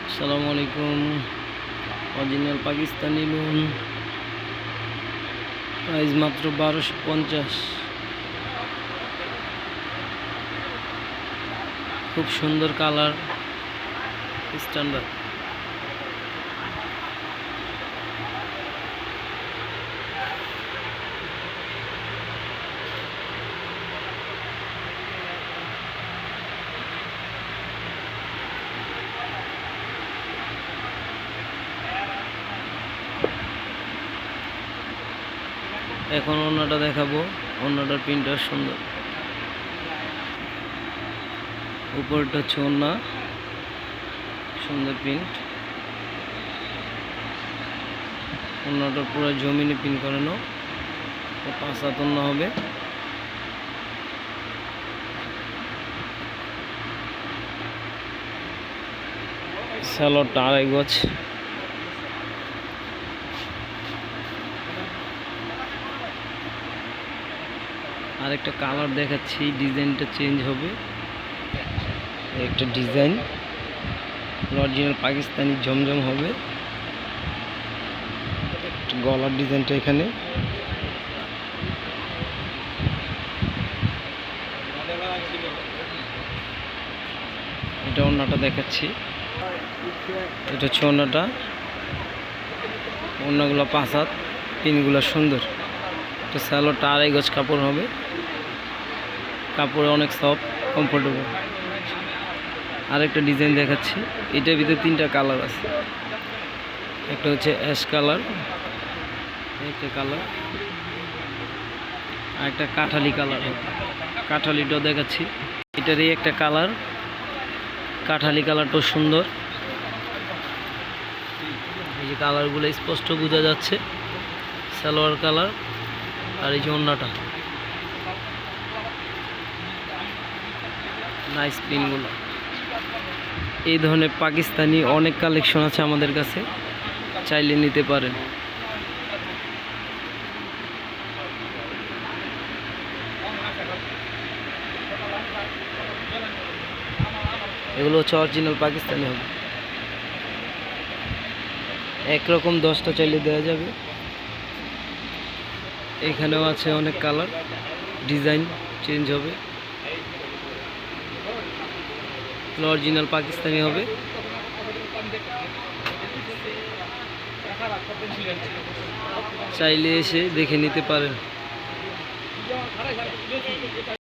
আসসালামু আলাইকুম। Original Pakistani loan, price মাত্র 1250। খুব সুন্দর কালার, স্ট্যান্ডার্ড। এখন ওড়নাটা দেখাবো। ওড়নাটার প্রিন্টটা সুন্দর, উপরটা হচ্ছে ওড়না, সুন্দর প্রিন্ট। ওড়নাটা পুরো জমিনে প্রিন্ট করানো, 5 হাত ওড়না হবে। সালোয়ারটা 2.5 গজ। আরেকটা কালার দেখাচ্ছি, ডিজাইনটা চেঞ্জ হবে। একটা ডিজাইন অরিজিনাল পাকিস্তানি জমজম হবে। গলার ডিজাইনটা এখানে, এটা ওড়নাটা দেখাচ্ছি। এটা হচ্ছে ওড়নাটা। ওড়নাগুলো 5 হাত, পিনগুলো সুন্দর। তো সালোয়ারটা 2.5 গজ কাপড় হবে। কাপড়ে অনেক সফট, কমফোর্টেবল। আরেকটা ডিজাইন দেখাচ্ছি। এটার ভিতরে 3টা কালার আছে। একটা হচ্ছে অ্যাশ কালার, একটা কালার, আর একটা কাঠালি কালার। কাঠালিটাও দেখাচ্ছি। এটারই একটা কালার, কাঠালি কালারটাও সুন্দর। এই যে কালারগুলো স্পষ্ট বোঝা যাচ্ছে। সালোয়ার কালার, আর এই যে ওড়নাটা, নাইস পিনগুলো। এই ধরনের পাকিস্তানি অনেক কালেকশন আছে আমাদের কাছে, চাইলে নিতে পারেন। এগুলো হচ্ছে অরিজিনাল পাকিস্তানি হবে। একরকম 10টা চাইলে দেওয়া যাবে। এখানেও আছে অনেক কালার, ডিজাইন চেঞ্জ হবে। অরিজিনাল পাকিস্তানি হবে। চাইলে এসে দেখে নিতে পারেন।